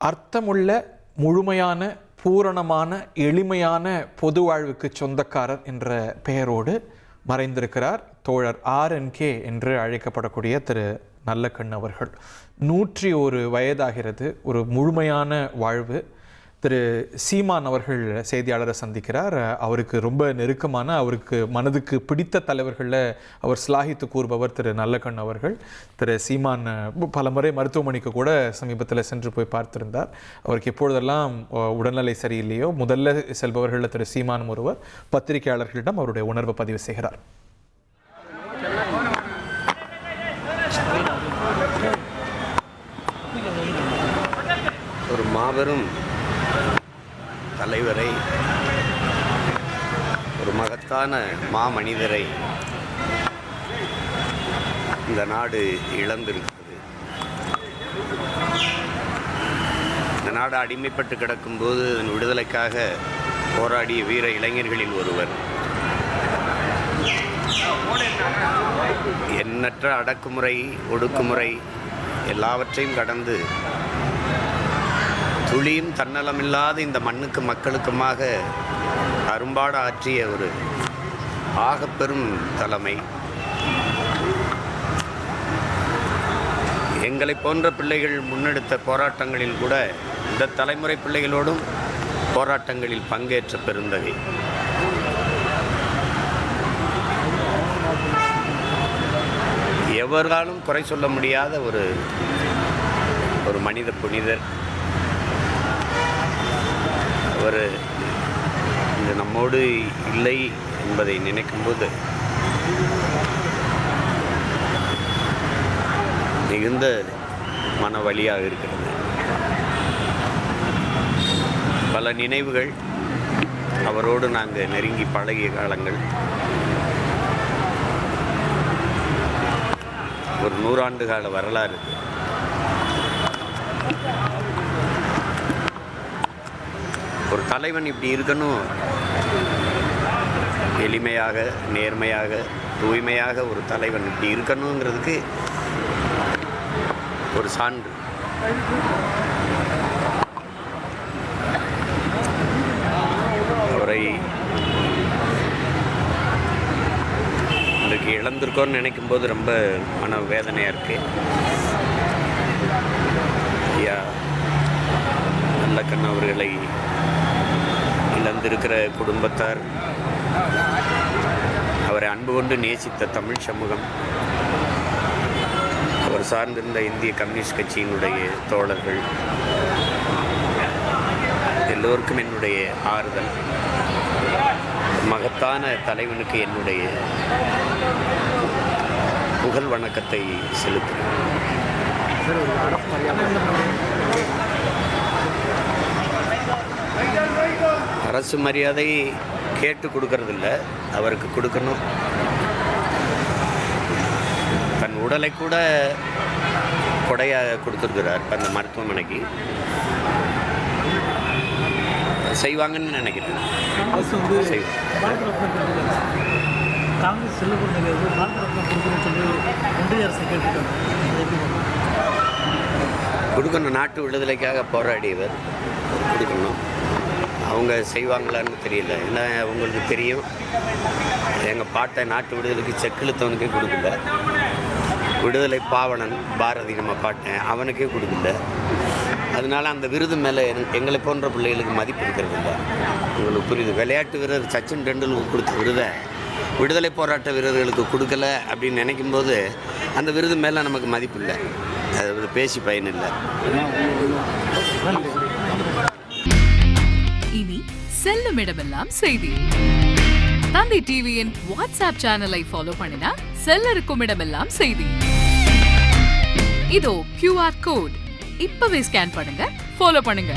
அர்த்தமுள்ள முழுமையான பூரணமான எளிமையான பொது வாழ்வுக்கு சொந்தக்காரர் என்ற பெயரோடு மறைந்திருக்கிறார் தோழர் RNK என்று அழைக்கப்படக்கூடிய திரு நல்லக்கண் அவர்கள். 101 வயதாகிறது. ஒரு முழுமையான வாழ்வு. திரு சீமான் அவர்கள் செய்தியாளரை சந்திக்கிறார். அவருக்கு ரொம்ப நெருக்கமான, அவருக்கு மனதுக்கு பிடித்த தலைவர்களில் அவர் சிலாகித்து கூறுபவர் திரு நல்லக்கண் அவர்கள். திரு சீமான் பல முறை மருத்துவமனைக்கு கூட சமீபத்தில் சென்று போய் பார்த்திருந்தார். அவருக்கு எப்பொழுதெல்லாம் உடல்நிலை சரியில்லையோ முதல்ல செல்பவர்களில் திரு சீமான் ஒருவர். பத்திரிகையாளர்களிடம் அவருடைய உணர்வை பதிவு செய்கிறார். ஒரு மாபெரும் தலைவரை, ஒரு மகத்தான மாமனிதரை இந்த நாடு இழந்திருக்கிறது. இந்த நாடு அடிமைப்பட்டு கிடக்கும்போது அதன் விடுதலைக்காக போராடிய வீர இளைஞர்களில் ஒருவர். எண்ணற்ற அடக்குமுறை, ஒடுக்குமுறை எல்லாவற்றையும் கடந்து துளியும் தன்னலமில்லாத இந்த மண்ணுக்கு மக்களுக்குமாக அரும்பாடு ஆற்றிய ஒரு ஆகப்பெரும் தலைமை. எங்களை போன்ற பிள்ளைகள் முன்னெடுத்த போராட்டங்களில் கூட இந்த தலைமுறை பிள்ளைகளோடும் போராட்டங்களில் பங்கேற்ற பெருந்தகை. எவராலும் குறை சொல்ல முடியாத ஒரு மனித புனிதர். அவர் இன்று நம்மோடு இல்லை என்பதை நினைக்கும்போது மிகுந்த மன வலியாக இருக்கிறது. பல நினைவுகள், அவரோடு நாங்கள் நெருங்கி பழகிய காலங்கள், ஒரு 100 ஆண்டு கால வரலாறு. ஒரு தலைவன் இப்படி இருக்கணும், எளிமையாக, நேர்மையாக, தூய்மையாக ஒரு தலைவன் இப்படி இருக்கணுங்கிறதுக்கு ஒரு சான்று. அவரை இன்றைக்கு இழந்திருக்கோன்னு நினைக்கும் போது ரொம்ப மன வேதனையாக இருக்கு. ஐயா நல்லக்கண் அவர்களை இழந்திருக்கிற குடும்பத்தார், அவரை அன்பு கொண்டு நேசித்த தமிழ் சமூகம், அவர் சார்ந்திருந்த இந்திய கம்யூனிஸ்ட் கட்சியினுடைய தோழர்கள் எல்லோருக்கும் என்னுடைய ஆறுதல். மகத்தான தலைவனுக்கு என்னுடைய புகழ் வணக்கத்தை செலுத்துகிறேன். அரசு மரியாதை கேட்டு கொடுக்கறதில்ல, அவருக்கு கொடுக்கணும். தன் உடலை கூட கொடையாக கொடுத்துருக்கிறார் அந்த மருத்துவமனைக்கு. செய்வாங்கன்னு நினைக்கிறேன். கொடுக்கணும். நாட்டு விடுதலைக்காக போராடியவர், கொடுக்கணும். அவங்க செய்வாங்களான்னு தெரியல. ஏன்னா அவங்களுக்கு தெரியும், எங்கள் பாட்டை நாட்டு விடுதலைக்கு செக்கிழுத்தவனுக்கே கொடுக்கல. விடுதலை பாவனன் பாரதி நம்ம பாட்டேன், அவனுக்கே கொடுக்கல. அதனால அந்த விருது மேலே எங்களை போன்ற பிள்ளைகளுக்கு மதிப்பு இருக்கிறது இல்லை. உங்களுக்கு புரியுது. விளையாட்டு வீரர் சச்சின் டெண்டுல்கர் கொடுத்த விருதை விடுதலை போராட்ட வீரர்களுக்கு கொடுக்கல அப்படின்னு நினைக்கும்போது அந்த விருது மேலே நமக்கு மதிப்பு இல்லை. அது பேசி பயனில்லை. இனி செல்லும் இடமெல்லாம் செய்தி. தந்தி டிவியின் வாட்ஸ்அப் சேனலை ஃபாலோ பண்ணினா செல்ல இருக்கும் இடமெல்லாம் செய்தி. இதோ QR கோட் இப்பவே ஸ்கேன் பண்ணுங்க, ஃபாலோ பண்ணுங்க.